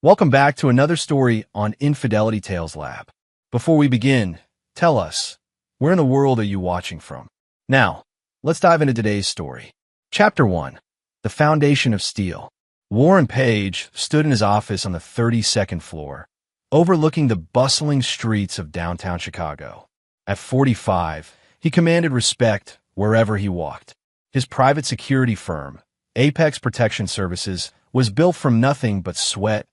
Welcome back to another story on Infidelity Tales Lab. Before we begin, tell us, where in the world are you watching from? Now, let's dive into today's story. Chapter 1. The Foundation of Steel. Warren Page stood in his office on the 32nd floor, overlooking the bustling streets of downtown Chicago. At 45, he commanded respect wherever he walked. His private security firm, Apex Protection Services, was built from nothing but sweat,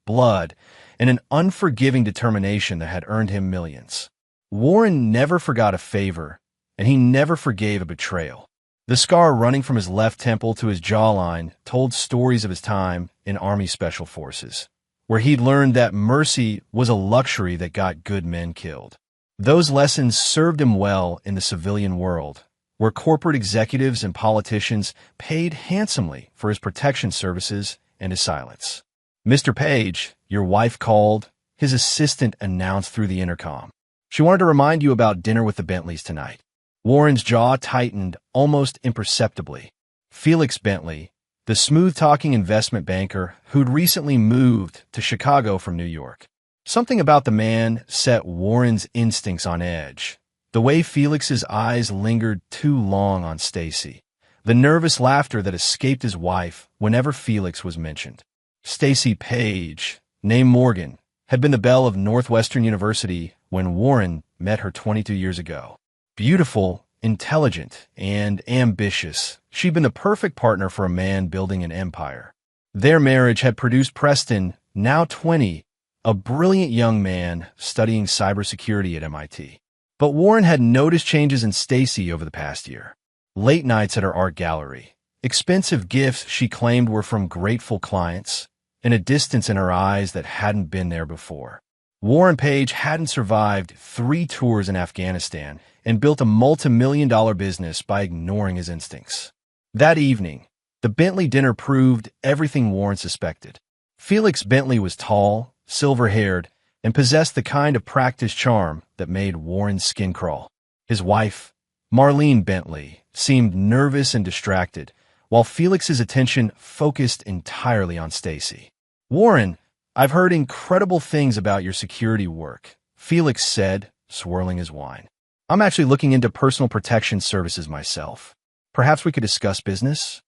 blood, and an unforgiving determination that had earned him millions. Warren never forgot a favor, and he never forgave a betrayal. The scar running from his left temple to his jawline told stories of his time in Army Special Forces, where he'd learned that mercy was a luxury that got good men killed. Those lessons served him well in the civilian world, where corporate executives and politicians paid handsomely for his protection services and his silence. "Mr. Page, your wife called," his assistant announced through the intercom. "She wanted to remind you about dinner with the Bentleys tonight." Warren's jaw tightened almost imperceptibly. Felix Bentley, the smooth-talking investment banker who'd recently moved to Chicago from New York. Something about the man set Warren's instincts on edge. The way Felix's eyes lingered too long on Stacy. The nervous laughter that escaped his wife whenever Felix was mentioned. Stacy Page, née Morgan, had been the belle of Northwestern University when Warren met her 22 years ago. Beautiful, intelligent, and ambitious, she'd been the perfect partner for a man building an empire. Their marriage had produced Preston, now 20, a brilliant young man studying cybersecurity at MIT. But Warren had noticed changes in Stacy over the past year. Late nights at her art gallery, expensive gifts she claimed were from grateful clients, and a distance in her eyes that hadn't been there before. Warren Page hadn't survived 3 tours in Afghanistan and built a multi-million-dollar business by ignoring his instincts. That evening, the Bentley dinner proved everything Warren suspected. Felix Bentley was tall, silver-haired, and possessed the kind of practiced charm that made Warren's skin crawl. His wife, Marlene Bentley, seemed nervous and distracted, while Felix's attention focused entirely on Stacy. "Warren, I've heard incredible things about your security work," Felix said, swirling his wine. "I'm actually looking into personal protection services myself. Perhaps we could discuss business?"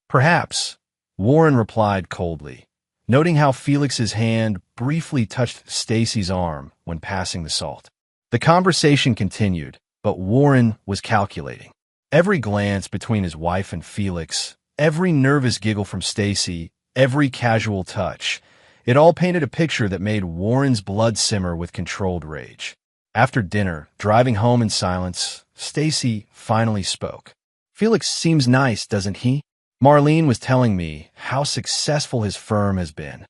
"Perhaps," Warren replied coldly, noting how Felix's hand briefly touched Stacy's arm when passing the salt. The conversation continued, but Warren was calculating. Every glance between his wife and Felix, every nervous giggle from Stacy, every casual touch, it all painted a picture that made Warren's blood simmer with controlled rage. After dinner, driving home in silence, Stacy finally spoke. "Felix seems nice, doesn't he? Marlene was telling me how successful his firm has been."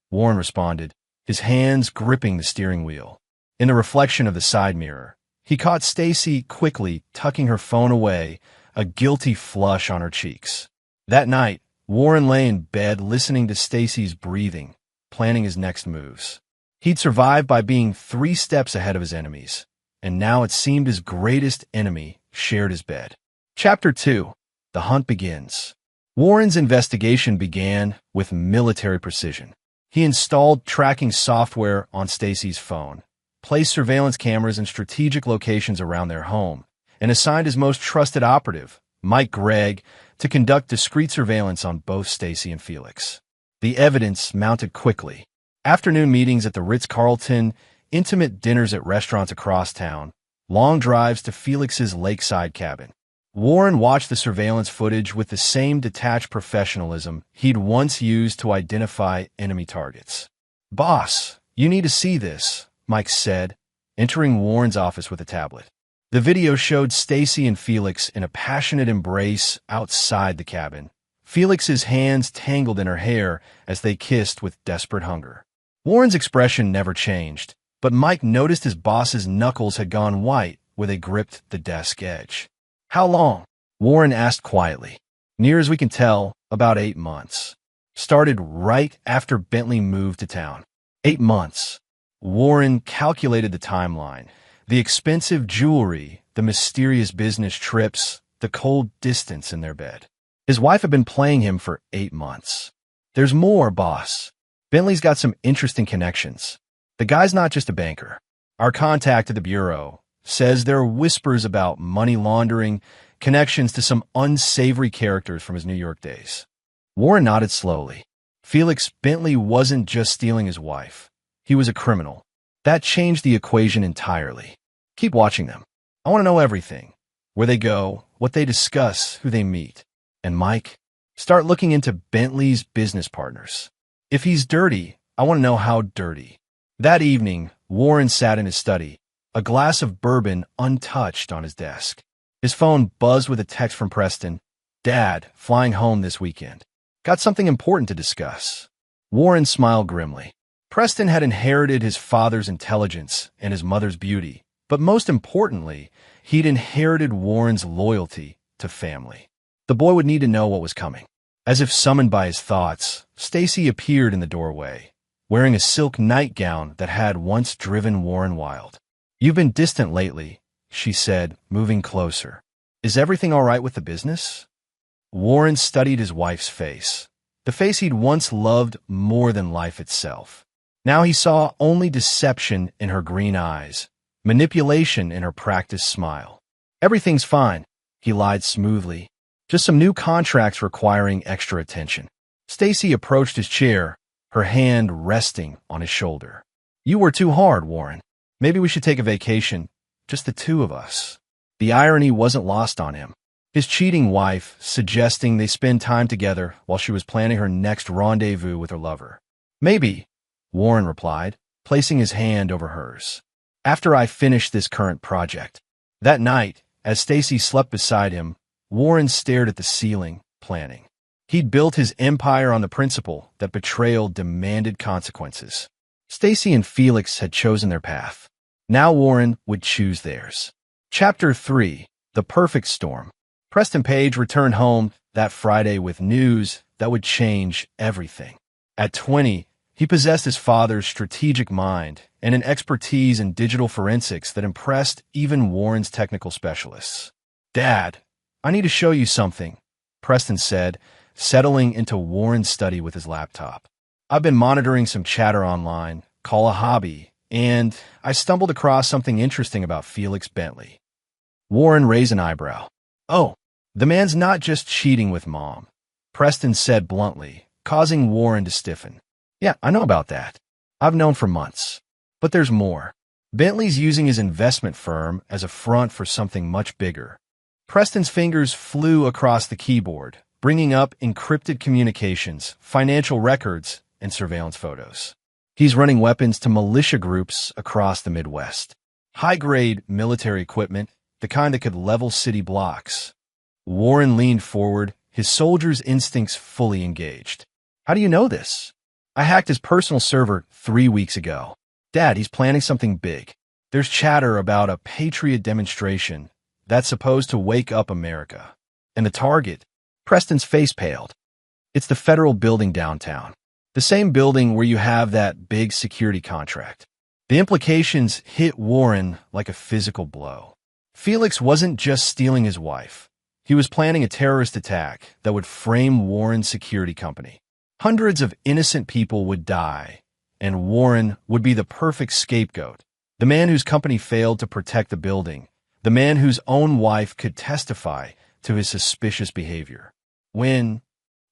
Warren responded, his hands gripping the steering wheel. In the reflection of the side mirror, he caught Stacy quickly tucking her phone away, a guilty flush on her cheeks. That night, Warren lay in bed listening to Stacy's breathing, planning his next moves. He'd survived by being 3 steps ahead of his enemies, and now it seemed his greatest enemy shared his bed. Chapter 2. The Hunt Begins. Warren's investigation began with military precision. He installed tracking software on Stacy's phone, placed surveillance cameras in strategic locations around their home, and assigned his most trusted operative, Mike Gregg, to conduct discreet surveillance on both Stacy and Felix. The evidence mounted quickly. Afternoon meetings at the Ritz-Carlton, intimate dinners at restaurants across town, long drives to Felix's lakeside cabin. Warren watched the surveillance footage with the same detached professionalism he'd once used to identify enemy targets. "Boss, you need to see this," Mike said, entering Warren's office with a tablet. The video showed Stacy and Felix in a passionate embrace outside the cabin, Felix's hands tangled in her hair as they kissed with desperate hunger. Warren's expression never changed, but Mike noticed his boss's knuckles had gone white where they gripped the desk edge. "How long?" Warren asked quietly. "Near as we can tell, about 8 months. Started right after Bentley moved to town." 8 months. Warren calculated the timeline. The expensive jewelry, the mysterious business trips, the cold distance in their bed. His wife had been playing him for 8 months. "There's more, boss." Bentley's got some interesting connections. The guy's not just a banker. Our contact at the bureau says there are whispers about money laundering, connections to some unsavory characters from his New York days. Warren nodded slowly. Felix Bentley wasn't just stealing his wife. He was a criminal. That changed the equation entirely. Keep watching them. I want to know everything. Where they go, what they discuss, who they meet. And Mike, start looking into Bentley's business partners. If he's dirty, I want to know how dirty. That evening, Warren sat in his study, a glass of bourbon untouched on his desk. His phone buzzed with a text from Preston. Dad, flying home this weekend. Got something important to discuss. Warren smiled grimly. Preston had inherited his father's intelligence and his mother's beauty, but most importantly, he'd inherited Warren's loyalty to family. The boy would need to know what was coming. As if summoned by his thoughts, Stacy appeared in the doorway, wearing a silk nightgown that had once driven Warren wild. You've been distant lately, she said, moving closer. Is everything all right with the business? Warren studied his wife's face, the face he'd once loved more than life itself. Now he saw only deception in her green eyes, manipulation in her practiced smile. Everything's fine, he lied smoothly. Just some new contracts requiring extra attention. Stacy approached his chair, her hand resting on his shoulder. You were too hard, Warren. Maybe we should take a vacation, just the two of us. The irony wasn't lost on him. His cheating wife suggesting they spend time together while she was planning her next rendezvous with her lover. Maybe, Warren replied, placing his hand over hers. After I finish this current project. That night, as Stacy slept beside him, Warren stared at the ceiling, planning. He'd built his empire on the principle that betrayal demanded consequences. Stacy and Felix had chosen their path. Now Warren would choose theirs. Chapter 3. The Perfect Storm. Preston Page returned home that Friday with news that would change everything. At 20, he possessed his father's strategic mind and an expertise in digital forensics that impressed even Warren's technical specialists. Dad, I need to show you something, Preston said, settling into Warren's study with his laptop. I've been monitoring some chatter online, call a hobby, and I stumbled across something interesting about Felix Bentley. Warren raised an eyebrow. Oh, the man's not just cheating with Mom, Preston said bluntly, causing Warren to stiffen. Yeah, I know about that. I've known for months. But there's more. Bentley's using his investment firm as a front for something much bigger. Preston's fingers flew across the keyboard, bringing up encrypted communications, financial records, and surveillance photos. He's running weapons to militia groups across the Midwest. High-grade military equipment, the kind that could level city blocks. Warren leaned forward, his soldier's instincts fully engaged. How do you know this? I hacked his personal server 3 weeks ago. Dad, he's planning something big. There's chatter about a Patriot demonstration that's supposed to wake up America. And the target? Preston's face paled. It's the federal building downtown. The same building where you have that big security contract. The implications hit Warren like a physical blow. Felix wasn't just stealing his wife. He was planning a terrorist attack that would frame Warren's security company. Hundreds of innocent people would die, and Warren would be the perfect scapegoat. The man whose company failed to protect the building. The man whose own wife could testify to his suspicious behavior. When?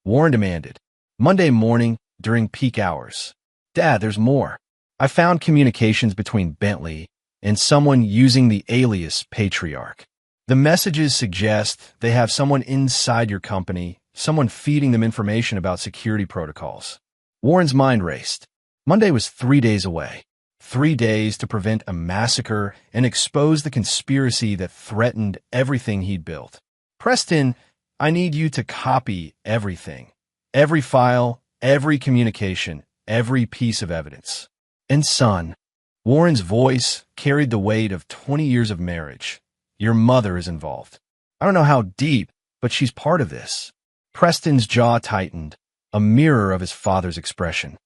Warren demanded. Monday morning, during peak hours. Dad, there's more. I found communications between Bentley and someone using the alias Patriarch. The messages suggest they have someone inside your company, someone feeding them information about security protocols. Warren's mind raced. Monday was 3 days away. 3 days to prevent a massacre and expose the conspiracy that threatened everything he'd built. Preston, I need you to copy everything. Every file, every communication, every piece of evidence. And son, Warren's voice carried the weight of 20 years of marriage. Your mother is involved. I don't know how deep, but she's part of this. Preston's jaw tightened, a mirror of his father's expression.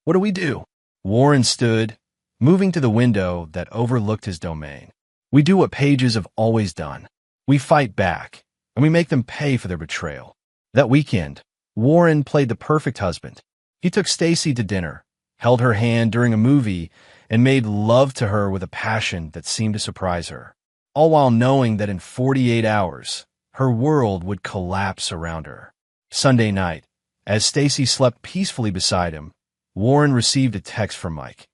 What do we do? Warren stood, moving to the window that overlooked his domain. We do what pages have always done. We fight back, and we make them pay for their betrayal. That weekend, Warren played the perfect husband. He took Stacy to dinner, held her hand during a movie, and made love to her with a passion that seemed to surprise her, all while knowing that in 48 hours, her world would collapse around her. Sunday night, as Stacy slept peacefully beside him, Warren received a text from Mike.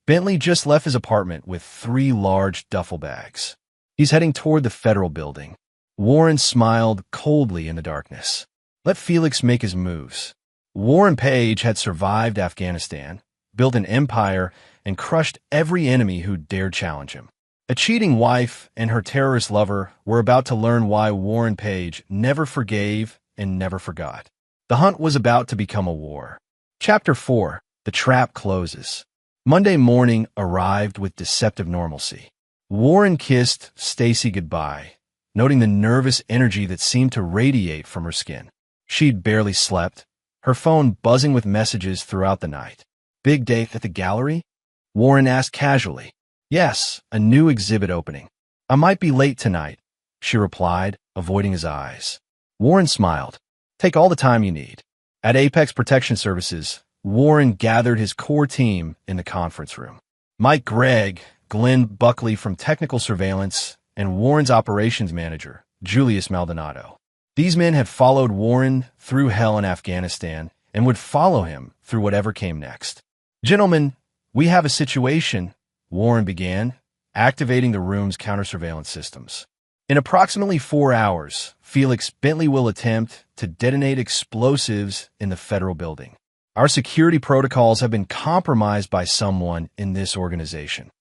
Bentley just left his apartment with 3 large duffel bags. He's heading toward the federal building. Warren smiled coldly in the darkness. Let Felix make his moves. Warren Page had survived Afghanistan, built an empire, and crushed every enemy who dared challenge him. A cheating wife and her terrorist lover were about to learn why Warren Page never forgave and never forgot. The hunt was about to become a war. Chapter 4. The Trap Closes. Monday morning arrived with deceptive normalcy. Warren kissed Stacy goodbye, noting the nervous energy that seemed to radiate from her skin. She'd barely slept, her phone buzzing with messages throughout the night. Big day at the gallery? Warren asked casually. Yes, a new exhibit opening. I might be late tonight, she replied, avoiding his eyes. Warren smiled. Take all the time you need. At Apex Protection Services, Warren gathered his core team in the conference room. Mike Gregg, Glenn Buckley from Technical Surveillance, and Warren's operations manager, Julius Maldonado. These men had followed Warren through hell in Afghanistan and would follow him through whatever came next. Gentlemen, we have a situation, Warren began, activating the room's counter-surveillance systems. In approximately 4 hours, Felix Bentley will attempt to detonate explosives in the federal building. Our security protocols have been compromised by someone in this organization.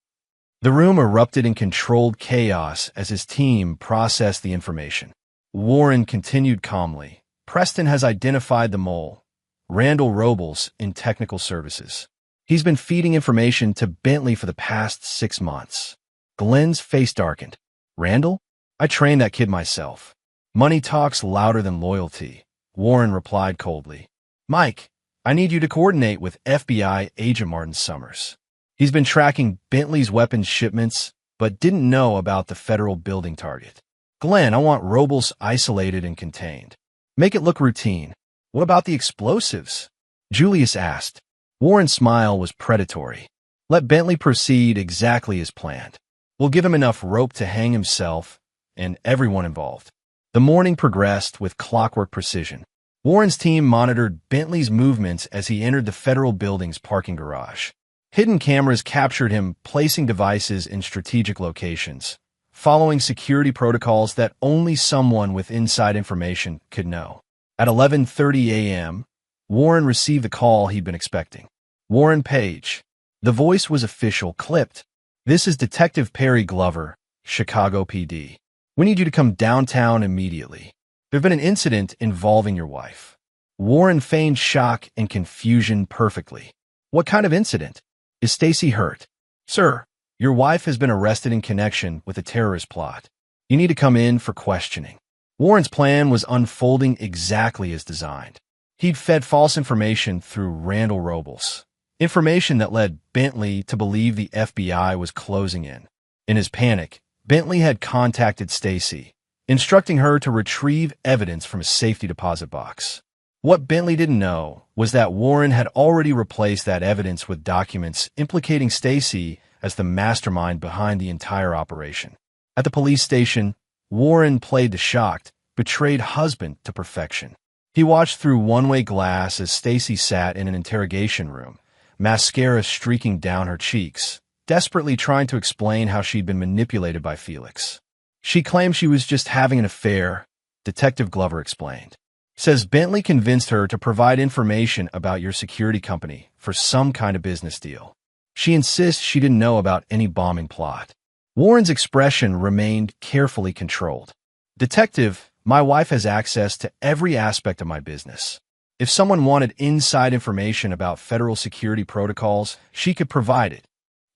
The room erupted in controlled chaos as his team processed the information. Warren continued calmly. Preston has identified the mole, Randall Robles, in technical services. He's been feeding information to Bentley for the past 6 months. Glenn's face darkened. Randall? I trained that kid myself. Money talks louder than loyalty, Warren replied coldly. Mike, I need you to coordinate with FBI agent Martin Summers. He's been tracking Bentley's weapons shipments, but didn't know about the federal building target. Glenn, I want Robles isolated and contained. Make it look routine. What about the explosives? Julius asked. Warren's smile was predatory. Let Bentley proceed exactly as planned. We'll give him enough rope to hang himself and everyone involved. The morning progressed with clockwork precision. Warren's team monitored Bentley's movements as he entered the federal building's parking garage. Hidden cameras captured him placing devices in strategic locations, following security protocols that only someone with inside information could know. At 11:30 a.m., Warren received the call he'd been expecting. Warren Page. The voice was official, clipped. This is Detective Perry Glover, Chicago PD. We need you to come downtown immediately. There's been an incident involving your wife. Warren feigned shock and confusion perfectly. What kind of incident? Is Stacy hurt? Sir, your wife has been arrested in connection with a terrorist plot. You need to come in for questioning. Warren's plan was unfolding exactly as designed. He'd fed false information through Randall Robles, information that led Bentley to believe the FBI was closing in. In his panic, Bentley had contacted Stacy, instructing her to retrieve evidence from a safety deposit box. What Bentley didn't know was that Warren had already replaced that evidence with documents implicating Stacy as the mastermind behind the entire operation. At the police station, Warren played the shocked, betrayed husband to perfection. He watched through one-way glass as Stacy sat in an interrogation room, mascara streaking down her cheeks, desperately trying to explain how she'd been manipulated by Felix. She claimed she was just having an affair, Detective Glover explained. Says Bentley convinced her to provide information about your security company for some kind of business deal. She insists she didn't know about any bombing plot. Warren's expression remained carefully controlled. Detective, my wife has access to every aspect of my business. If someone wanted inside information about federal security protocols, she could provide it.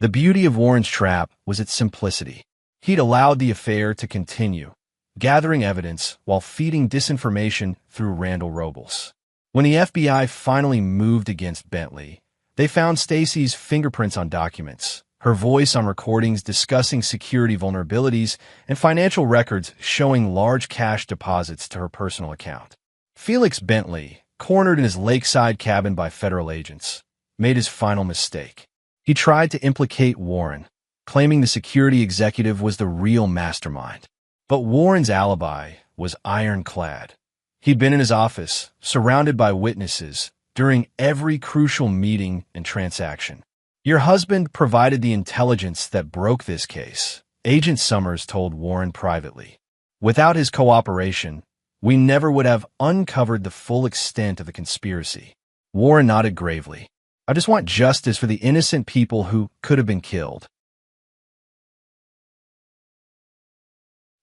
The beauty of Warren's trap was its simplicity. He'd allowed the affair to continue, gathering evidence while feeding disinformation through Randall Robles. When the FBI finally moved against Bentley, they found Stacy's fingerprints on documents, her voice on recordings discussing security vulnerabilities, and financial records showing large cash deposits to her personal account. Felix Bentley, cornered in his lakeside cabin by federal agents, made his final mistake. He tried to implicate Warren, claiming the security executive was the real mastermind. But Warren's alibi was ironclad. He'd been in his office, surrounded by witnesses, during every crucial meeting and transaction. "Your husband provided the intelligence that broke this case," Agent Summers told Warren privately. "Without his cooperation, we never would have uncovered the full extent of the conspiracy." Warren nodded gravely. "I just want justice for the innocent people who could have been killed."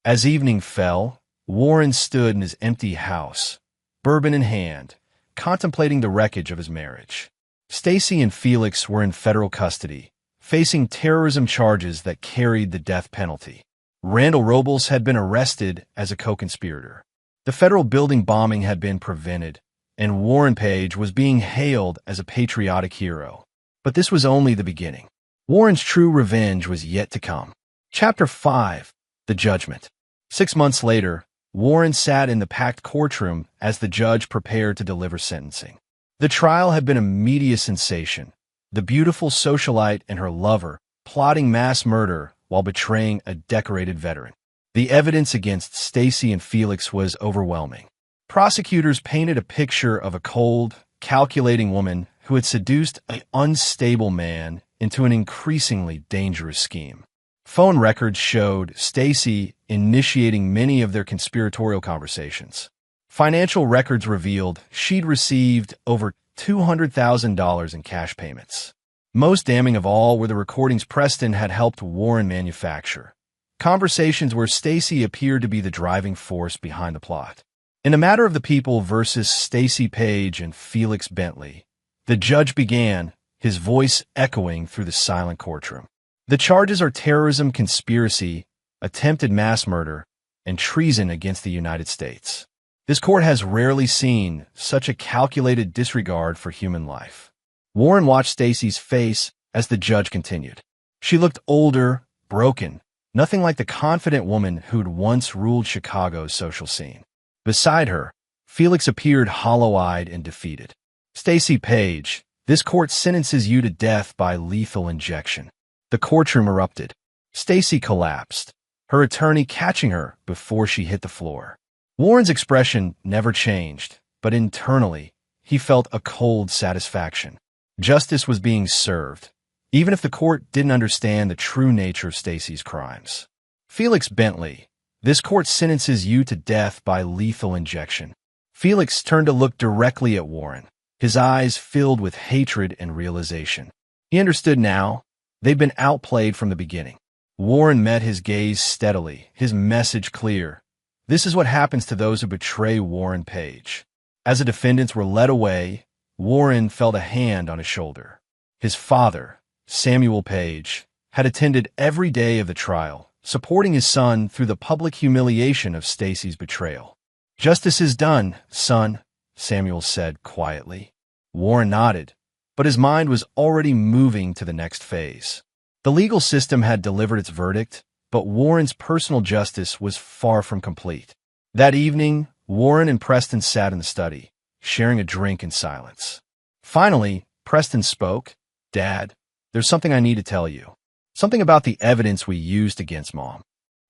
As evening fell, Warren stood in his empty house, bourbon in hand, contemplating the wreckage of his marriage. Stacy and Felix were in federal custody, facing terrorism charges that carried the death penalty. Randall Robles had been arrested as a co-conspirator. The federal building bombing had been prevented, and Warren Page was being hailed as a patriotic hero. But this was only the beginning. Warren's true revenge was yet to come. Chapter 5: The Judgment. 6 months later, Warren sat in the packed courtroom as the judge prepared to deliver sentencing. The trial had been a media sensation, the beautiful socialite and her lover plotting mass murder while betraying a decorated veteran. The evidence against Stacy and Felix was overwhelming. Prosecutors painted a picture of a cold, calculating woman who had seduced an unstable man into an increasingly dangerous scheme. Phone records showed Stacy initiating many of their conspiratorial conversations. Financial records revealed she'd received over $200,000 in cash payments. Most damning of all were the recordings Preston had helped Warren manufacture. Conversations where Stacy appeared to be the driving force behind the plot. In a matter of the people versus Stacy Page and Felix Bentley, the judge began, his voice echoing through the silent courtroom. "The charges are terrorism, conspiracy, attempted mass murder, and treason against the United States. This court has rarely seen such a calculated disregard for human life." Warren watched Stacy's face as the judge continued. She looked older, broken, nothing like the confident woman who'd once ruled Chicago's social scene. Beside her, Felix appeared hollow-eyed and defeated. "Stacy Page, this court sentences you to death by lethal injection." The courtroom erupted. Stacy collapsed, her attorney catching her before she hit the floor. Warren's expression never changed, but internally, he felt a cold satisfaction. Justice was being served, even if the court didn't understand the true nature of Stacy's crimes. "Felix Bentley, this court sentences you to death by lethal injection." Felix turned to look directly at Warren, his eyes filled with hatred and realization. He understood now. They'd been outplayed from the beginning. Warren met his gaze steadily, his message clear. This is what happens to those who betray Warren Page. As the defendants were led away, Warren felt a hand on his shoulder. His father, Samuel Page, had attended every day of the trial, supporting his son through the public humiliation of Stacy's betrayal. "Justice is done, son," Samuel said quietly. Warren nodded, but his mind was already moving to the next phase. The legal system had delivered its verdict, but Warren's personal justice was far from complete. That evening, Warren and Preston sat in the study, sharing a drink in silence. Finally, Preston spoke. "Dad, there's something I need to tell you. Something about the evidence we used against Mom."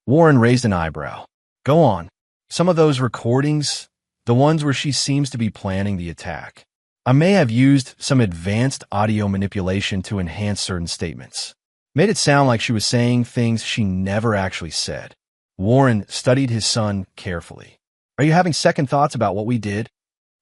Warren raised an eyebrow. "Go on. Some of those recordings, the ones where she seems to be planning the attack. I may have used some advanced audio manipulation to enhance certain statements. Made it sound like she was saying things she never actually said." Warren studied his son carefully. "Are you having second thoughts about what we did?"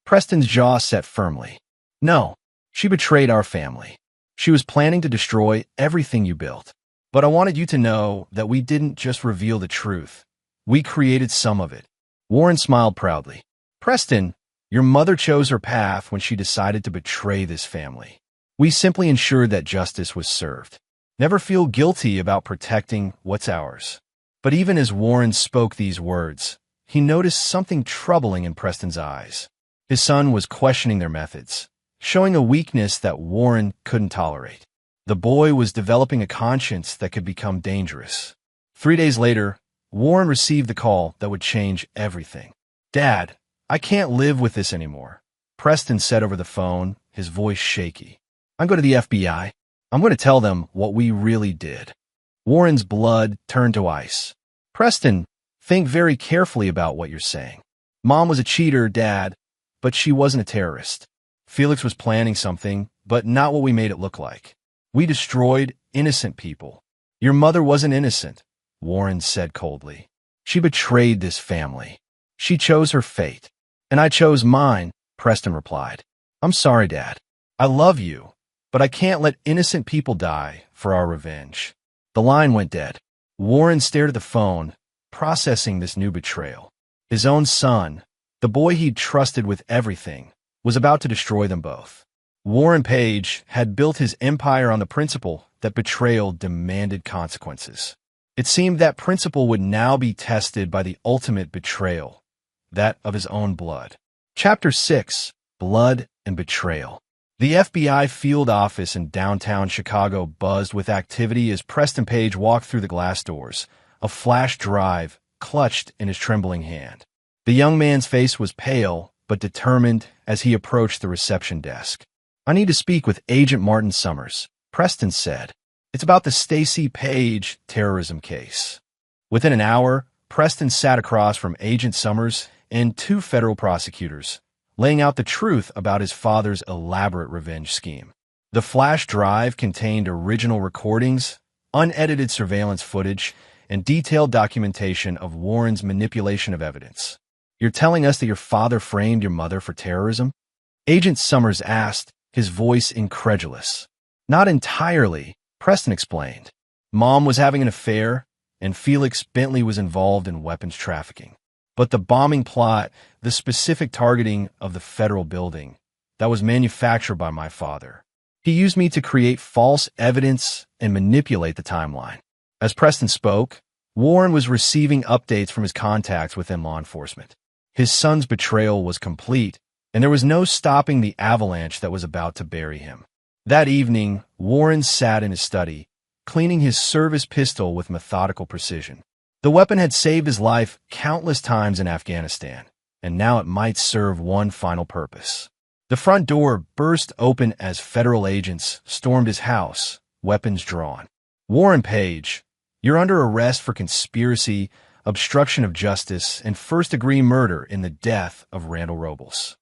Preston's jaw set firmly. "No, she betrayed our family. She was planning to destroy everything you built. But I wanted you to know that we didn't just reveal the truth. We created some of it." Warren smiled proudly. "Preston, your mother chose her path when she decided to betray this family. We simply ensured that justice was served. Never feel guilty about protecting what's ours." But even as Warren spoke these words, he noticed something troubling in Preston's eyes. His son was questioning their methods, showing a weakness that Warren couldn't tolerate. The boy was developing a conscience that could become dangerous. 3 days later, Warren received the call that would change everything. "Dad, I can't live with this anymore." Preston said over the phone, his voice shaky. I'm going to the FBI. I'm going to tell them what we really did. Warren's blood turned to ice. Preston, think very carefully about what you're saying. Mom was a cheater, Dad, but she wasn't a terrorist. Felix was planning something, but not what we made it look like. We destroyed innocent people. Your mother wasn't innocent, Warren said coldly. She betrayed this family. She chose her fate. And I chose mine, Preston replied. I'm sorry, Dad. I love you, but I can't let innocent people die for our revenge. The line went dead. Warren stared at the phone, processing this new betrayal. His own son, the boy he'd trusted with everything, was about to destroy them both. Warren Page had built his empire on the principle that betrayal demanded consequences. It seemed that principle would now be tested by the ultimate betrayal, that of his own blood. Chapter 6: Blood and Betrayal. The FBI field office in downtown Chicago buzzed with activity as Preston Page walked through the glass doors, a flash drive clutched in his trembling hand. The young man's face was pale but determined as he approached the reception desk. I need to speak with Agent Martin Summers, Preston said. It's about the Stacy Page terrorism case. Within an hour, Preston sat across from Agent Summers and two federal prosecutors, laying out the truth about his father's elaborate revenge scheme. The flash drive contained original recordings, unedited surveillance footage, and detailed documentation of Warren's manipulation of evidence. You're telling us that your father framed your mother for terrorism? Agent Summers asked, his voice incredulous. Not entirely, Preston explained. Mom was having an affair, and Felix Bentley was involved in weapons trafficking. But the bombing plot, the specific targeting of the federal building, that was manufactured by my father. He used me to create false evidence and manipulate the timeline. As Preston spoke, Warren was receiving updates from his contacts within law enforcement. His son's betrayal was complete, and there was no stopping the avalanche that was about to bury him. That evening, Warren sat in his study, cleaning his service pistol with methodical precision. The weapon had saved his life countless times in Afghanistan, and now it might serve one final purpose. The front door burst open as federal agents stormed his house, weapons drawn. Warren Page, you're under arrest for conspiracy, obstruction of justice, and first-degree murder in the death of Randall Robles.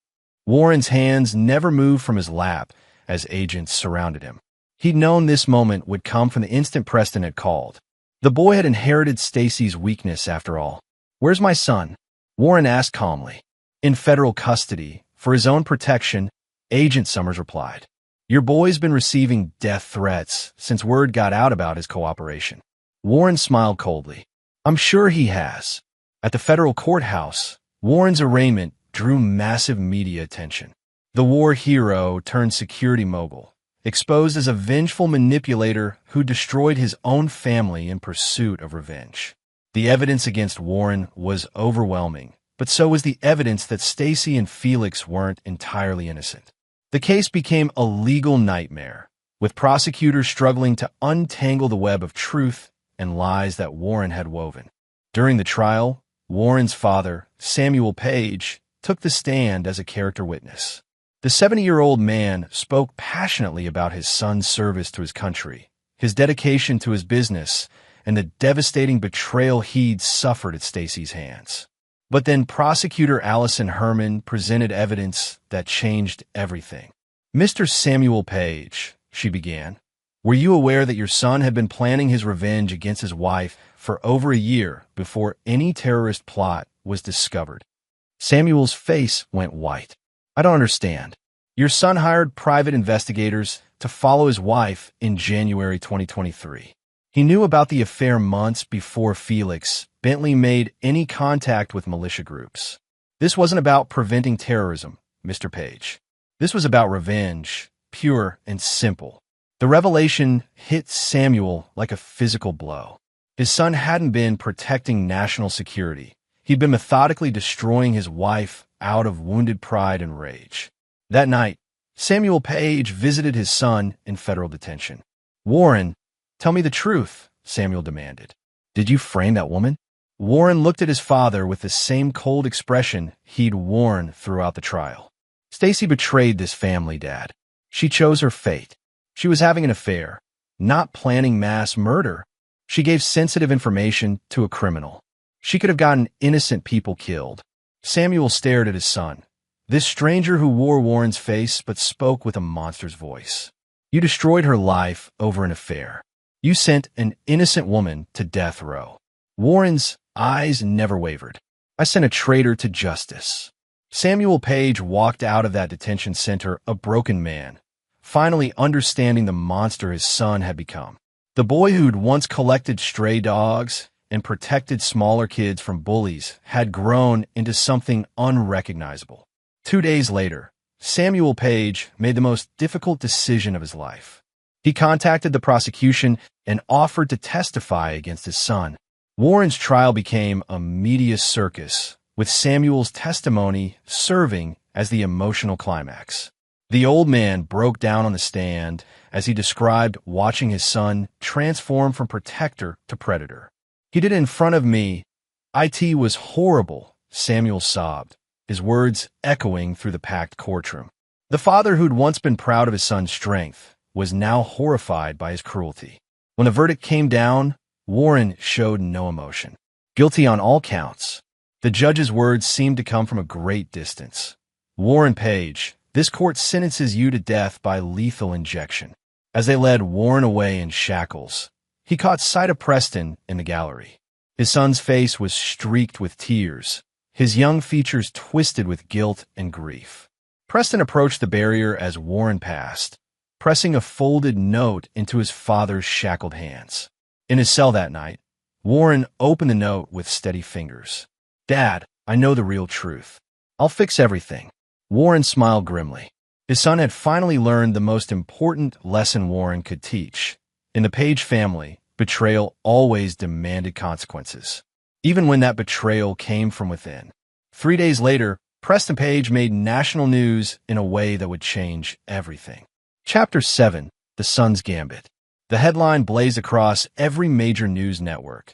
Warren's hands never moved from his lap as agents surrounded him. He'd known this moment would come from the instant Preston had called. The boy had inherited Stacy's weakness, after all. Where's my son? Warren asked calmly. In federal custody. For his own protection, Agent Summers replied. Your boy's been receiving death threats since word got out about his cooperation. Warren smiled coldly. I'm sure he has. At the federal courthouse, Warren's arraignment drew massive media attention. The war hero turned security mogul, exposed as a vengeful manipulator who destroyed his own family in pursuit of revenge. The evidence against Warren was overwhelming, but so was the evidence that Stacy and Felix weren't entirely innocent. The case became a legal nightmare, with prosecutors struggling to untangle the web of truth and lies that Warren had woven. During the trial, Warren's father, Samuel Page, took the stand as a character witness. The 70-year-old man spoke passionately about his son's service to his country, his dedication to his business, and the devastating betrayal he'd suffered at Stacy's hands. But then prosecutor Allison Herman presented evidence that changed everything. Mr. Samuel Page, she began, were you aware that your son had been planning his revenge against his wife for over a year before any terrorist plot was discovered? Samuel's face went white. I don't understand. Your son hired private investigators to follow his wife in January 2023. He knew about the affair months before Felix Bentley made any contact with militia groups. This wasn't about preventing terrorism, Mr. Page. This was about revenge, pure and simple. The revelation hit Samuel like a physical blow. His son hadn't been protecting national security. He'd been methodically destroying his wife out of wounded pride and rage. That night, Samuel Page visited his son in federal detention. Warren, tell me the truth, Samuel demanded. Did you frame that woman? Warren looked at his father with the same cold expression he'd worn throughout the trial. Stacy betrayed this family, Dad. She chose her fate. She was having an affair, not planning mass murder. She gave sensitive information to a criminal. She could have gotten innocent people killed. Samuel stared at his son, this stranger who wore Warren's face but spoke with a monster's voice. You destroyed her life over an affair. You sent an innocent woman to death row. Warren's eyes never wavered. I sent a traitor to justice. Samuel Page walked out of that detention center a broken man, finally understanding the monster his son had become. The boy who'd once collected stray dogs and protected smaller kids from bullies had grown into something unrecognizable. 2 days later, Samuel Page made the most difficult decision of his life. He contacted the prosecution and offered to testify against his son. Warren's trial became a media circus, with Samuel's testimony serving as the emotional climax. The old man broke down on the stand as he described watching his son transform from protector to predator. He did it in front of me. It was horrible, Samuel sobbed, his words echoing through the packed courtroom. The father who'd once been proud of his son's strength was now horrified by his cruelty. When the verdict came down, Warren showed no emotion. Guilty on all counts. The judge's words seemed to come from a great distance. Warren Page, this court sentences you to death by lethal injection. As they led Warren away in shackles, he caught sight of Preston in the gallery. His son's face was streaked with tears, his young features twisted with guilt and grief. Preston approached the barrier as Warren passed, pressing a folded note into his father's shackled hands. In his cell that night, Warren opened the note with steady fingers. Dad, I know the real truth. I'll fix everything. Warren smiled grimly. His son had finally learned the most important lesson Warren could teach. In the Page family, betrayal always demanded consequences, even when that betrayal came from within. 3 days later, Preston Page made national news in a way that would change everything. Chapter 7, The Son's Gambit. The headline blazed across every major news network.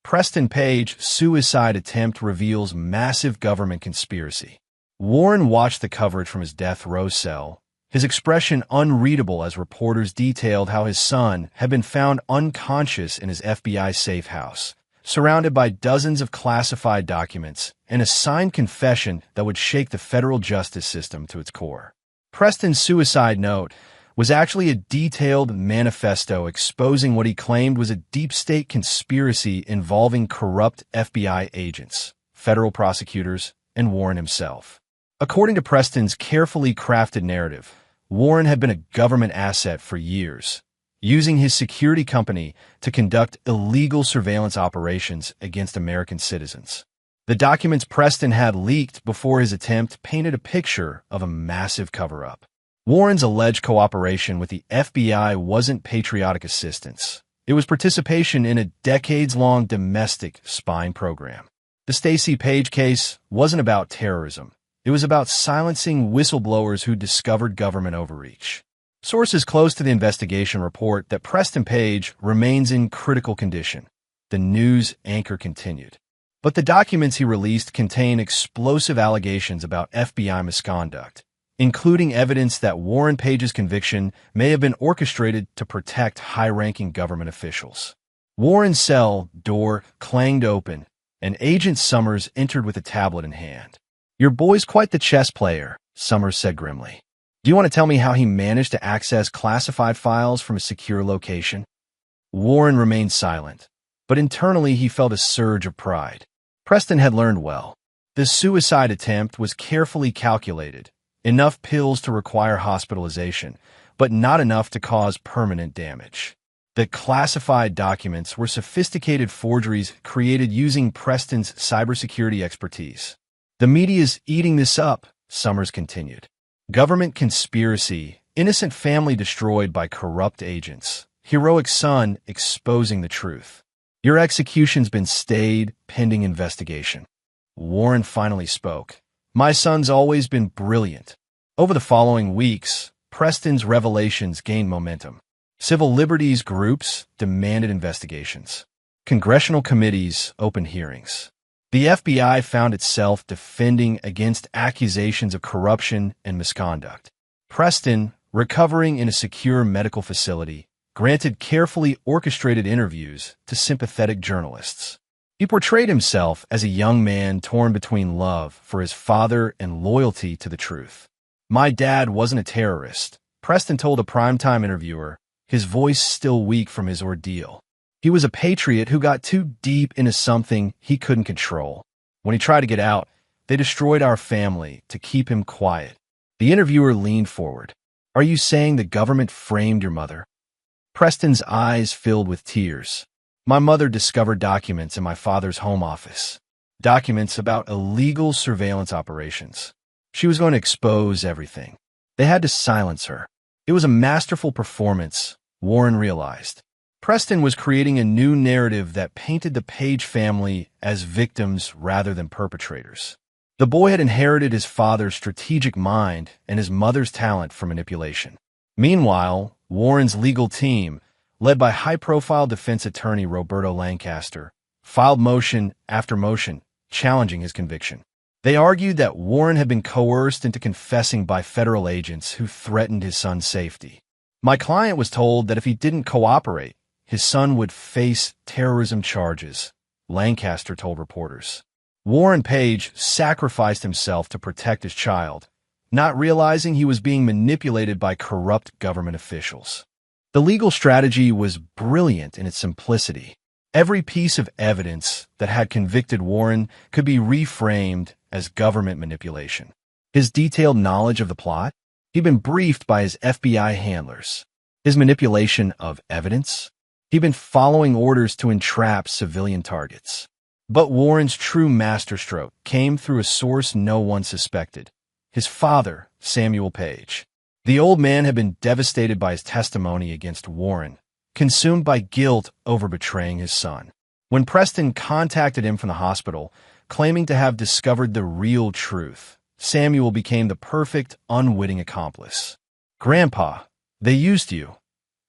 Preston Page suicide attempt reveals massive government conspiracy. Warren watched the coverage from his death row cell, his expression unreadable as reporters detailed how his son had been found unconscious in his FBI safe house, surrounded by dozens of classified documents and a signed confession that would shake the federal justice system to its core. Preston's suicide note was actually a detailed manifesto exposing what he claimed was a deep state conspiracy involving corrupt FBI agents, federal prosecutors, and Warren himself. According to Preston's carefully crafted narrative, Warren had been a government asset for years, using his security company to conduct illegal surveillance operations against American citizens. The documents Preston had leaked before his attempt painted a picture of a massive cover-up. Warren's alleged cooperation with the FBI wasn't patriotic assistance. It was participation in a decades-long domestic spying program. The Stacy Page case wasn't about terrorism. It was about silencing whistleblowers who discovered government overreach. Sources close to the investigation report that Preston Page remains in critical condition. The news anchor continued. But the documents he released contain explosive allegations about FBI misconduct, including evidence that Warren Page's conviction may have been orchestrated to protect high-ranking government officials. Warren's cell door clanged open, and Agent Summers entered with a tablet in hand. Your boy's quite the chess player, Summers said grimly. Do you want to tell me how he managed to access classified files from a secure location? Warren remained silent, but internally he felt a surge of pride. Preston had learned well. The suicide attempt was carefully calculated, enough pills to require hospitalization, but not enough to cause permanent damage. The classified documents were sophisticated forgeries created using Preston's cybersecurity expertise. The media's eating this up, Summers continued. Government conspiracy, innocent family destroyed by corrupt agents, heroic son exposing the truth. Your execution's been stayed pending investigation. Warren finally spoke. My son's always been brilliant. Over the following weeks, Preston's revelations gained momentum. Civil liberties groups demanded investigations. Congressional committees opened hearings. The FBI found itself defending against accusations of corruption and misconduct. Preston, recovering in a secure medical facility, granted carefully orchestrated interviews to sympathetic journalists. He portrayed himself as a young man torn between love for his father and loyalty to the truth. "My dad wasn't a terrorist," Preston told a primetime interviewer, his voice still weak from his ordeal. "He was a patriot who got too deep into something he couldn't control. When he tried to get out, they destroyed our family to keep him quiet." The interviewer leaned forward. "Are you saying the government framed your mother?" Preston's eyes filled with tears. "My mother discovered documents in my father's home office. Documents about illegal surveillance operations. She was going to expose everything. They had to silence her. It was a masterful performance," Warren realized. Preston was creating a new narrative that painted the Page family as victims rather than perpetrators. The boy had inherited his father's strategic mind and his mother's talent for manipulation. Meanwhile, Warren's legal team, led by high-profile defense attorney Roberto Lancaster, filed motion after motion, challenging his conviction. They argued that Warren had been coerced into confessing by federal agents who threatened his son's safety. "My client was told that if he didn't cooperate, his son would face terrorism charges," Lancaster told reporters. Warren Page sacrificed himself to protect his child, not realizing he was being manipulated by corrupt government officials. The legal strategy was brilliant in its simplicity. Every piece of evidence that had convicted Warren could be reframed as government manipulation. His detailed knowledge of the plot? He'd been briefed by his FBI handlers. His manipulation of evidence? He'd been following orders to entrap civilian targets. But Warren's true masterstroke came through a source no one suspected: his father, Samuel Page. The old man had been devastated by his testimony against Warren, consumed by guilt over betraying his son. When Preston contacted him from the hospital, claiming to have discovered the real truth, Samuel became the perfect, unwitting accomplice. "Grandpa, they used you,"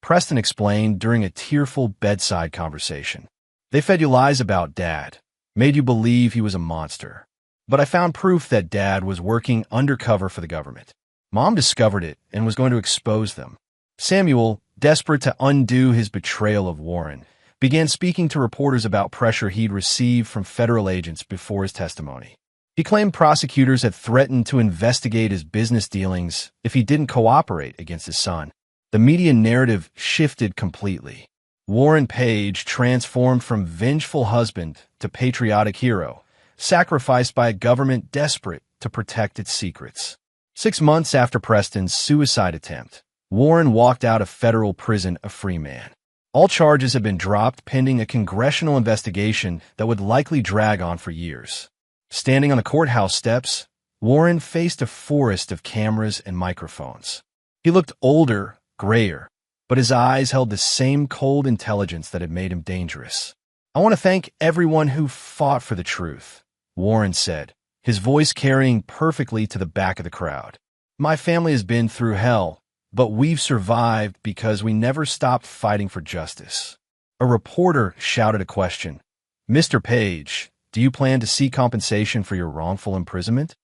Preston explained during a tearful bedside conversation. "They fed you lies about Dad, made you believe he was a monster. But I found proof that Dad was working undercover for the government. Mom discovered it and was going to expose them." Samuel, desperate to undo his betrayal of Warren, began speaking to reporters about pressure he'd received from federal agents before his testimony. He claimed prosecutors had threatened to investigate his business dealings if he didn't cooperate against his son. The media narrative shifted completely. Warren Page transformed from vengeful husband to patriotic hero, sacrificed by a government desperate to protect its secrets. 6 months after Preston's suicide attempt, Warren walked out of federal prison a free man. All charges had been dropped pending a congressional investigation that would likely drag on for years. Standing on the courthouse steps, Warren faced a forest of cameras and microphones. He looked older, grayer, but his eyes held the same cold intelligence that had made him dangerous. "I want to thank everyone who fought for the truth," Warren said, his voice carrying perfectly to the back of the crowd. "My family has been through hell, but we've survived because we never stopped fighting for justice." A reporter shouted a question. "Mr. Page, do you plan to seek compensation for your wrongful imprisonment?"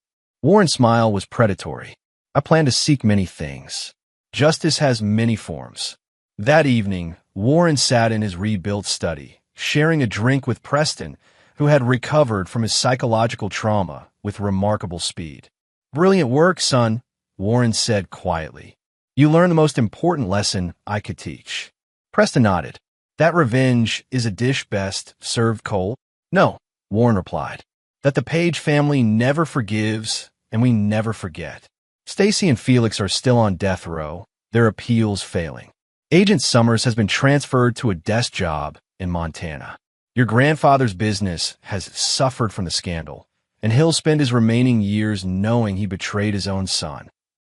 Warren's smile was predatory. "I plan to seek many things. Justice has many forms." That evening, Warren sat in his rebuilt study, sharing a drink with Preston, who had recovered from his psychological trauma with remarkable speed. "Brilliant work, son," Warren said quietly. "You learned the most important lesson I could teach." Preston nodded. "That revenge is a dish best served cold?" "No," Warren replied. "That the Page family never forgives and we never forget. Stacy and Felix are still on death row, their appeals failing. Agent Summers has been transferred to a desk job in Montana. Your grandfather's business has suffered from the scandal, and he'll spend his remaining years knowing he betrayed his own son."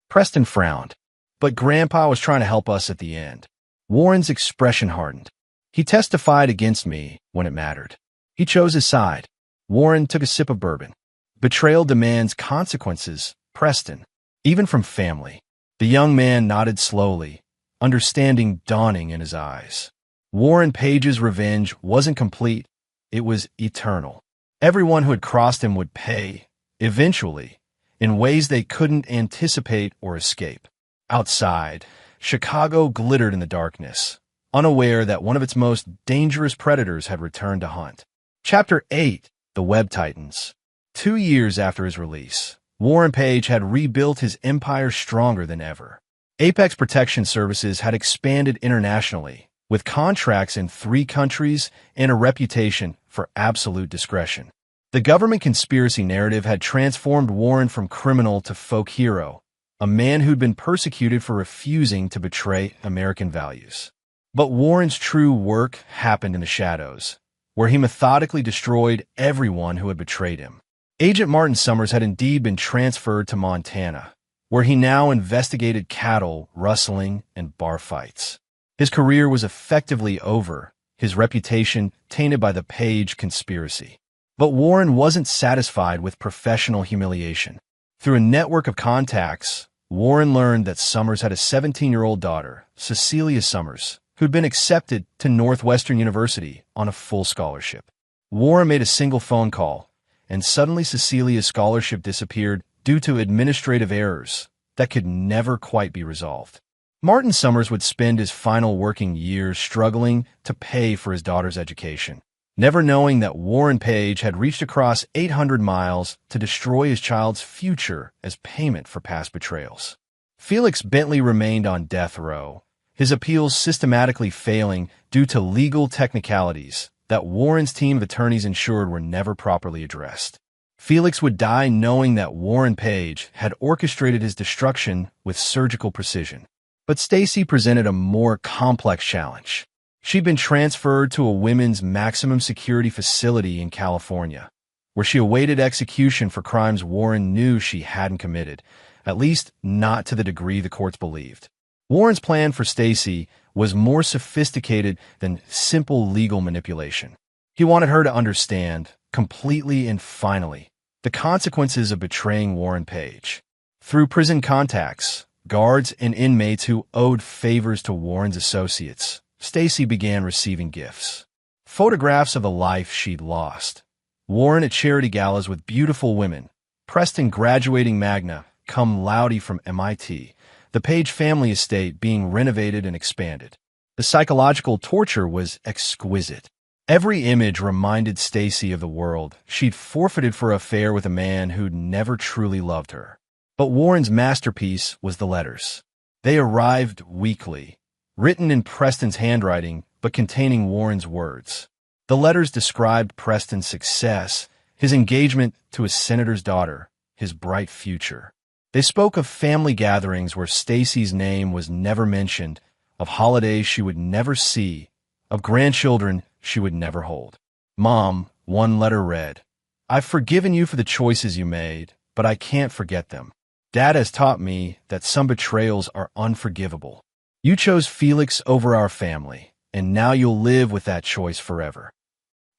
Preston frowned. "But Grandpa was trying to help us at the end." Warren's expression hardened. "He testified against me when it mattered. He chose his side." Warren took a sip of bourbon. "Betrayal demands consequences, Preston, even from family." The young man nodded slowly, understanding dawning in his eyes. Warren Page's revenge wasn't complete, it was eternal. Everyone who had crossed him would pay, eventually, in ways they couldn't anticipate or escape. Outside, Chicago glittered in the darkness, unaware that one of its most dangerous predators had returned to hunt. Chapter 8: The Web Titans. 2 years after his release, Warren Page had rebuilt his empire stronger than ever. Apex Protection Services had expanded internationally, with contracts in 3 countries and a reputation for absolute discretion. The government conspiracy narrative had transformed Warren from criminal to folk hero, a man who'd been persecuted for refusing to betray American values. But Warren's true work happened in the shadows, where he methodically destroyed everyone who had betrayed him. Agent Martin Summers had indeed been transferred to Montana, where he now investigated cattle, rustling, and bar fights. His career was effectively over, his reputation tainted by the Page conspiracy. But Warren wasn't satisfied with professional humiliation. Through a network of contacts, Warren learned that Summers had a 17-year-old daughter, Cecilia Summers, who'd been accepted to Northwestern University on a full scholarship. Warren made a single phone call, and suddenly Cecilia's scholarship disappeared due to administrative errors that could never quite be resolved. Martin Summers would spend his final working years struggling to pay for his daughter's education, never knowing that Warren Page had reached across 800 miles to destroy his child's future as payment for past betrayals. Felix Bentley remained on death row, his appeals systematically failing due to legal technicalities that Warren's team of attorneys ensured were never properly addressed. Felix would die knowing that Warren Page had orchestrated his destruction with surgical precision. But Stacy presented a more complex challenge. She'd been transferred to a women's maximum security facility in California, where she awaited execution for crimes Warren knew she hadn't committed, at least not to the degree the courts believed. Warren's plan for Stacy was more sophisticated than simple legal manipulation. He wanted her to understand, completely and finally, the consequences of betraying Warren Page. Through prison contacts, guards, and inmates who owed favors to Warren's associates, Stacy began receiving gifts. Photographs of the life she'd lost. Warren at charity galas with beautiful women, Preston graduating magna cum laude from MIT, the Page family estate being renovated and expanded. The psychological torture was exquisite. Every image reminded Stacy of the world she'd forfeited for an affair with a man who'd never truly loved her. But Warren's masterpiece was the letters. They arrived weekly, written in Preston's handwriting but containing Warren's words. The letters described Preston's success, his engagement to his senator's daughter, his bright future. They spoke of family gatherings where Stacy's name was never mentioned, of holidays she would never see, of grandchildren she would never hold. Mom, one letter read, "I've forgiven you for the choices you made, but I can't forget them. Dad has taught me that some betrayals are unforgivable. You chose Felix over our family, and now you'll live with that choice forever."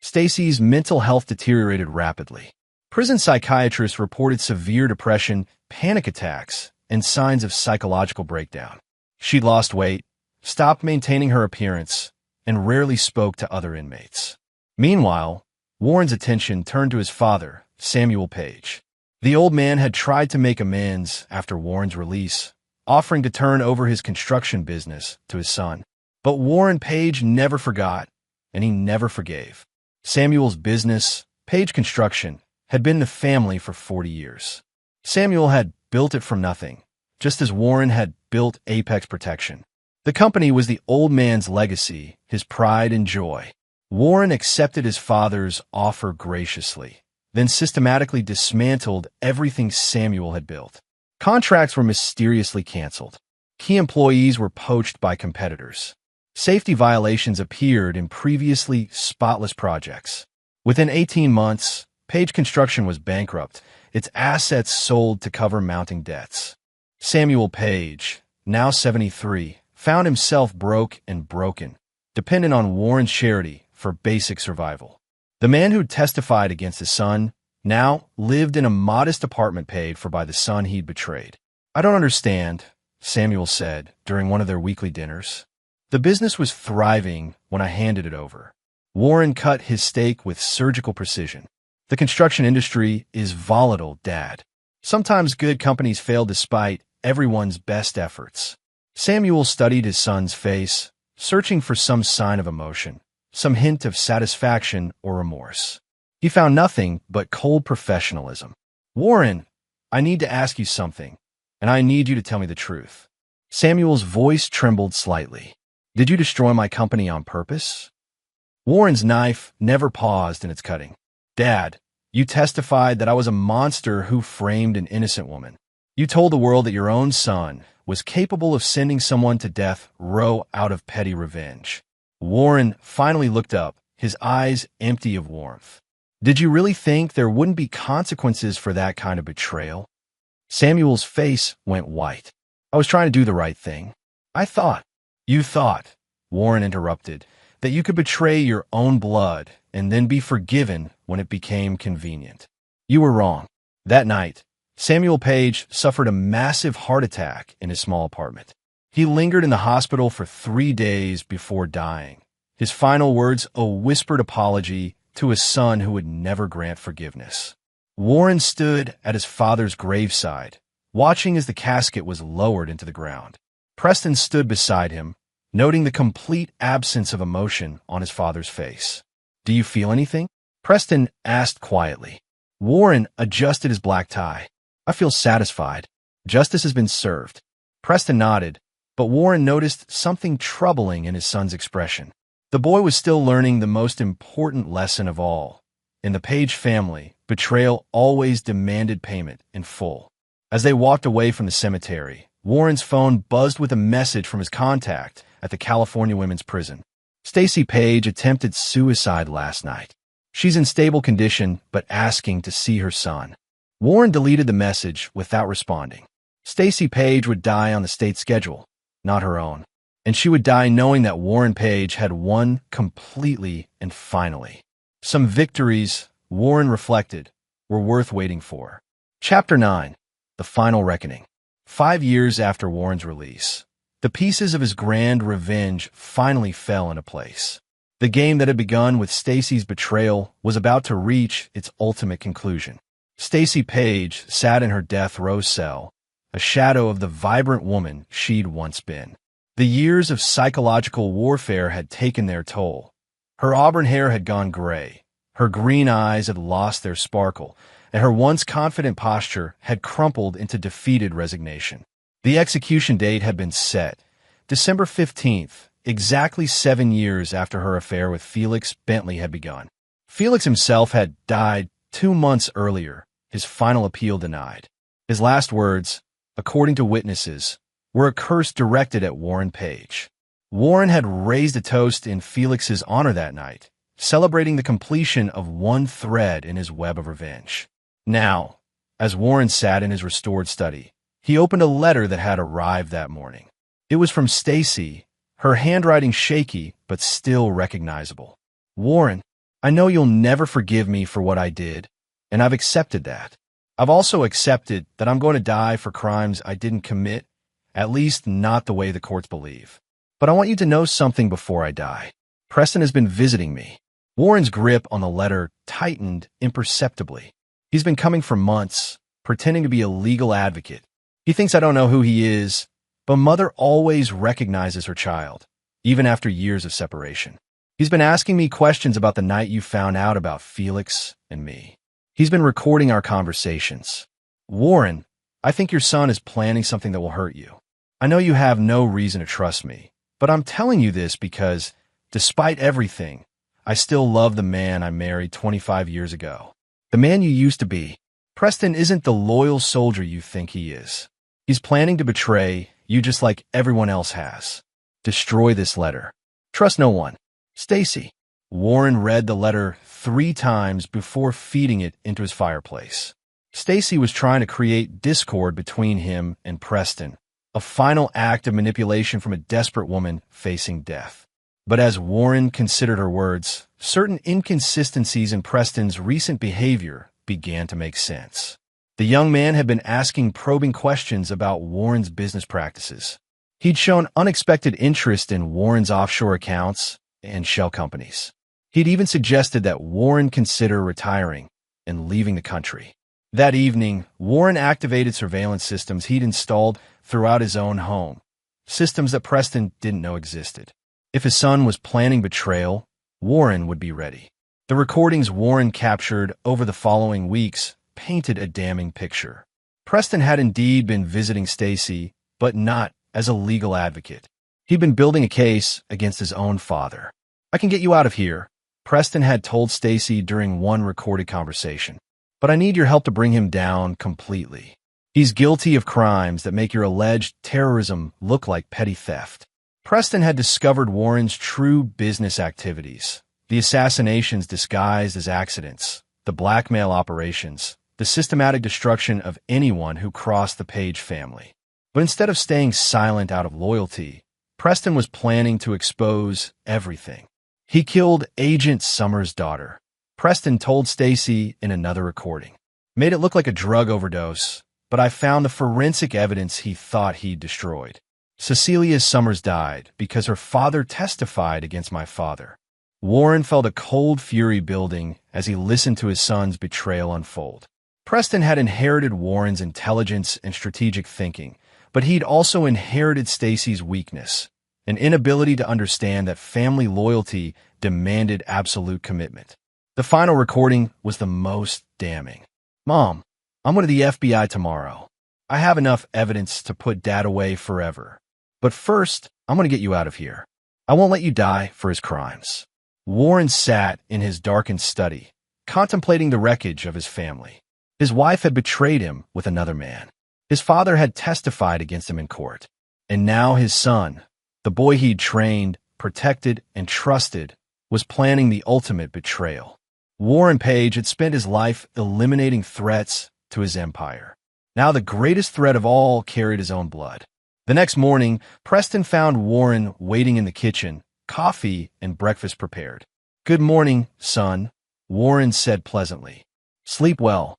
Stacy's mental health deteriorated rapidly. Prison psychiatrists reported severe depression, panic attacks, and signs of psychological breakdown. She lost weight, stopped maintaining her appearance, and rarely spoke to other inmates. Meanwhile, Warren's attention turned to his father, Samuel Page. The old man had tried to make amends after Warren's release, offering to turn over his construction business to his son. But Warren Page never forgot, and he never forgave. Samuel's business, Page Construction, had been in the family for 40 years. Samuel had built it from nothing, just as Warren had built Apex Protection. The company was the old man's legacy, his pride and joy. Warren accepted his father's offer graciously, then systematically dismantled everything Samuel had built. Contracts were mysteriously canceled. Key employees were poached by competitors. Safety violations appeared in previously spotless projects. Within 18 months, Page Construction was bankrupt, its assets sold to cover mounting debts. Samuel Page, now 73, found himself broke and broken, dependent on Warren's charity for basic survival. The man who testified against his son now lived in a modest apartment paid for by the son he'd betrayed. "I don't understand," Samuel said during one of their weekly dinners. "The business was thriving when I handed it over." Warren cut his steak with surgical precision. The construction industry is volatile, Dad. Sometimes good companies fail despite everyone's best efforts. Samuel studied his son's face, searching for some sign of emotion, some hint of satisfaction or remorse. He found nothing but cold professionalism. Warren, I need to ask you something, and I need you to tell me the truth. Samuel's voice trembled slightly. Did you destroy my company on purpose? Warren's knife never paused in its cutting. Dad, you testified that I was a monster who framed an innocent woman. You told the world that your own son was capable of sending someone to death row out of petty revenge. Warren finally looked up, his eyes empty of warmth. Did you really think there wouldn't be consequences for that kind of betrayal? Samuel's face went white. I was trying to do the right thing. I thought. You thought, Warren interrupted, that you could betray your own blood and then be forgiven when it became convenient. You were wrong. That night, Samuel Page suffered a massive heart attack in his small apartment. He lingered in the hospital for 3 days before dying. His final words a whispered apology to his son who would never grant forgiveness. Warren stood at his father's graveside, watching as the casket was lowered into the ground. Preston stood beside him, noting the complete absence of emotion on his father's face. Do you feel anything? Preston asked quietly. Warren adjusted his black tie. I feel satisfied. Justice has been served. Preston nodded, but Warren noticed something troubling in his son's expression. The boy was still learning the most important lesson of all. In the Page family, betrayal always demanded payment in full. As they walked away from the cemetery, Warren's phone buzzed with a message from his contact at the California Women's Prison. Stacy Page attempted suicide last night. She's in stable condition, but asking to see her son. Warren deleted the message without responding. Stacy Page would die on the state schedule, not her own. And she would die knowing that Warren Page had won completely and finally. Some victories, Warren reflected, were worth waiting for. Chapter 9. The Final Reckoning. 5 years after Warren's release, the pieces of his grand revenge finally fell into place. The game that had begun with Stacy's betrayal was about to reach its ultimate conclusion. Stacy Page sat in her death row cell, a shadow of the vibrant woman she'd once been. The years of psychological warfare had taken their toll. Her auburn hair had gone gray, her green eyes had lost their sparkle, and her once confident posture had crumpled into defeated resignation. The execution date had been set, December 15th, exactly 7 years after her affair with Felix Bentley had begun. Felix himself had died 2 months earlier, his final appeal denied. His last words, according to witnesses, were a curse directed at Warren Page. Warren had raised a toast in Felix's honor that night, celebrating the completion of one thread in his web of revenge. Now, as Warren sat in his restored study, he opened a letter that had arrived that morning. It was from Stacy, her handwriting shaky but still recognizable. Warren, I know you'll never forgive me for what I did, and I've accepted that. I've also accepted that I'm going to die for crimes I didn't commit, at least not the way the courts believe. But I want you to know something before I die. Preston has been visiting me. Warren's grip on the letter tightened imperceptibly. He's been coming for months, pretending to be a legal advocate. He thinks I don't know who he is, but Mother always recognizes her child, even after years of separation. He's been asking me questions about the night you found out about Felix and me. He's been recording our conversations. Warren, I think your son is planning something that will hurt you. I know you have no reason to trust me, but I'm telling you this because, despite everything, I still love the man I married 25 years ago. The man you used to be. Preston isn't the loyal soldier you think he is. He's planning to betray you just like everyone else has. Destroy this letter. Trust no one. Stacy. Warren read the letter 3 times before feeding it into his fireplace. Stacy was trying to create discord between him and Preston, a final act of manipulation from a desperate woman facing death. But as Warren considered her words, certain inconsistencies in Preston's recent behavior began to make sense. The young man had been asking probing questions about Warren's business practices. He'd shown unexpected interest in Warren's offshore accounts and shell companies. He'd even suggested that Warren consider retiring, and leaving the country. That evening, Warren activated surveillance systems he'd installed throughout his own home, systems that Preston didn't know existed. If his son was planning betrayal, Warren would be ready. The recordings Warren captured over the following weeks painted a damning picture. Preston had indeed been visiting Stacy, but not as a legal advocate. He'd been building a case against his own father. "I can get you out of here," Preston had told Stacy during one recorded conversation. "But I need your help to bring him down completely. He's guilty of crimes that make your alleged terrorism look like petty theft." Preston had discovered Warren's true business activities: the assassinations disguised as accidents, the blackmail operations, the systematic destruction of anyone who crossed the Page family. But instead of staying silent out of loyalty, Preston was planning to expose everything. He killed Agent Summers' daughter, Preston told Stacy in another recording. "Made it look like a drug overdose, but I found the forensic evidence he thought he'd destroyed. Cecilia Summers died because her father testified against my father." Warren felt a cold fury building as he listened to his son's betrayal unfold. Preston had inherited Warren's intelligence and strategic thinking, but he'd also inherited Stacy's weakness, an inability to understand that family loyalty demanded absolute commitment. The final recording was the most damning. "Mom, I'm going to the FBI tomorrow. I have enough evidence to put Dad away forever. But first, I'm going to get you out of here. I won't let you die for his crimes." Warren sat in his darkened study, contemplating the wreckage of his family. His wife had betrayed him with another man. His father had testified against him in court. And now his son, the boy he'd trained, protected, and trusted, was planning the ultimate betrayal. Warren Page had spent his life eliminating threats to his empire. Now the greatest threat of all carried his own blood. The next morning, Preston found Warren waiting in the kitchen, coffee and breakfast prepared. "Good morning, son," Warren said pleasantly. "Sleep well."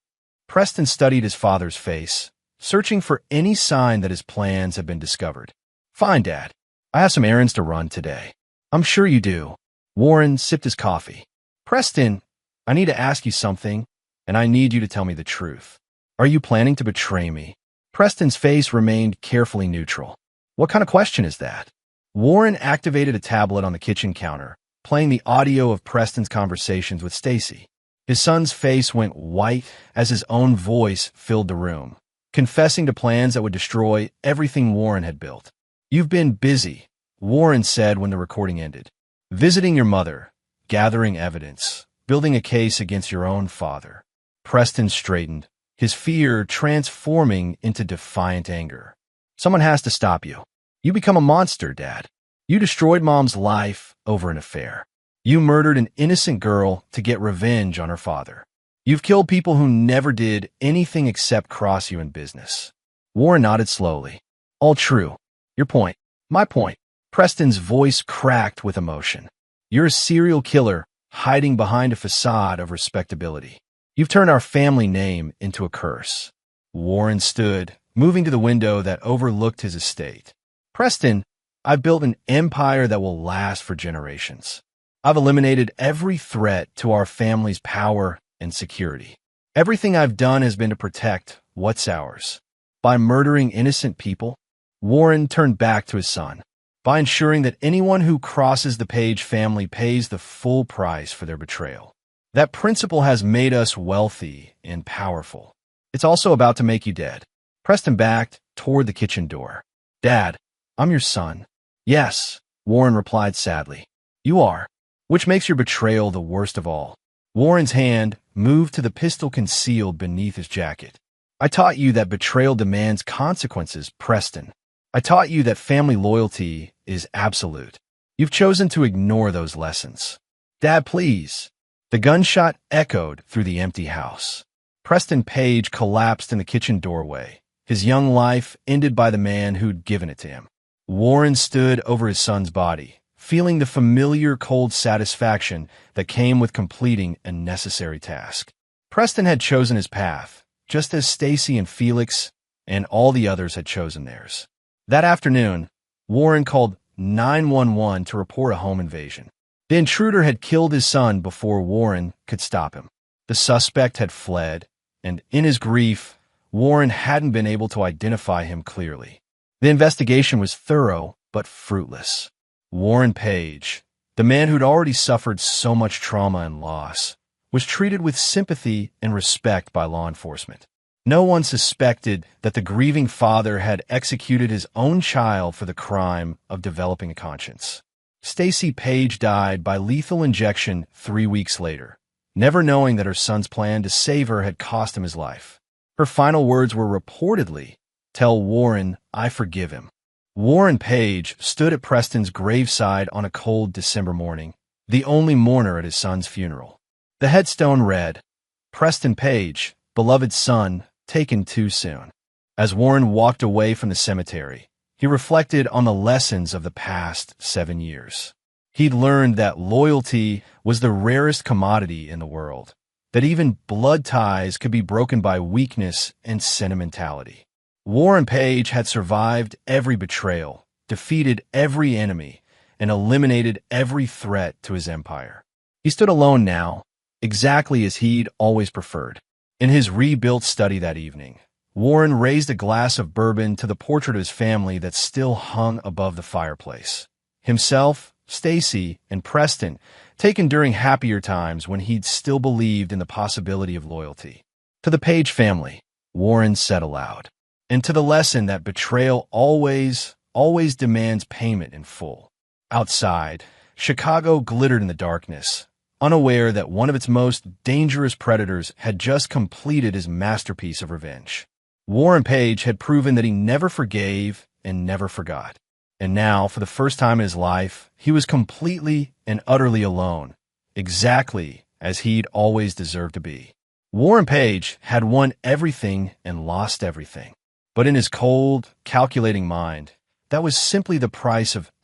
Preston studied his father's face, searching for any sign that his plans had been discovered. "Fine, Dad. I have some errands to run today." "I'm sure you do." Warren sipped his coffee. "Preston, I need to ask you something, and I need you to tell me the truth. Are you planning to betray me?" Preston's face remained carefully neutral. "What kind of question is that?" Warren activated a tablet on the kitchen counter, playing the audio of Preston's conversations with Stacy. His son's face went white as his own voice filled the room, confessing to plans that would destroy everything Warren had built. "You've been busy," Warren said when the recording ended. "Visiting your mother, gathering evidence, building a case against your own father." Preston straightened, his fear transforming into defiant anger. "Someone has to stop you. You become a monster, Dad. You destroyed Mom's life over an affair. You murdered an innocent girl to get revenge on her father. You've killed people who never did anything except cross you in business." Warren nodded slowly. "All true. Your point. My point." Preston's voice cracked with emotion. "You're a serial killer hiding behind a facade of respectability. You've turned our family name into a curse." Warren stood, moving to the window that overlooked his estate. "Preston, I've built an empire that will last for generations. I've eliminated every threat to our family's power and security. Everything I've done has been to protect what's ours. By murdering innocent people," Warren turned back to his son, "by ensuring that anyone who crosses the Page family pays the full price for their betrayal. That principle has made us wealthy and powerful. It's also about to make you dead." Preston backed toward the kitchen door. "Dad, I'm your son." "Yes," Warren replied sadly. "You are, which makes your betrayal the worst of all." Warren's hand moved to the pistol concealed beneath his jacket. "I taught you that betrayal demands consequences, Preston. I taught you that family loyalty is absolute. You've chosen to ignore those lessons." "Dad, please." The gunshot echoed through the empty house. Preston Page collapsed in the kitchen doorway, his young life ended by the man who'd given it to him. Warren stood over his son's body, feeling the familiar cold satisfaction that came with completing a necessary task. Preston had chosen his path, just as Stacy and Felix and all the others had chosen theirs. That afternoon, Warren called 911 to report a home invasion. The intruder had killed his son before Warren could stop him. The suspect had fled, and in his grief, Warren hadn't been able to identify him clearly. The investigation was thorough, but fruitless. Warren Page, the man who'd already suffered so much trauma and loss, was treated with sympathy and respect by law enforcement. No one suspected that the grieving father had executed his own child for the crime of developing a conscience. Stacy Page died by lethal injection 3 weeks later, never knowing that her son's plan to save her had cost him his life. Her final words were reportedly, "Tell Warren I forgive him." Warren Page stood at Preston's graveside on a cold December morning, the only mourner at his son's funeral. The headstone read, "Preston Page, beloved son, taken too soon." As Warren walked away from the cemetery, he reflected on the lessons of the past 7 years. He'd learned that loyalty was the rarest commodity in the world, that even blood ties could be broken by weakness and sentimentality. Warren Page had survived every betrayal, defeated every enemy, and eliminated every threat to his empire. He stood alone now, exactly as he'd always preferred. In his rebuilt study that evening, Warren raised a glass of bourbon to the portrait of his family that still hung above the fireplace. Himself, Stacy, and Preston, taken during happier times when he'd still believed in the possibility of loyalty. To the Page family, Warren said aloud, and to the lesson that betrayal always demands payment in full. Outside, Chicago glittered in the darkness, unaware that one of its most dangerous predators had just completed his masterpiece of revenge. Warren Page had proven that he never forgave and never forgot. And now, for the first time in his life, he was completely and utterly alone, exactly as he'd always deserved to be. Warren Page had won everything and lost everything. But in his cold, calculating mind, that was simply the price of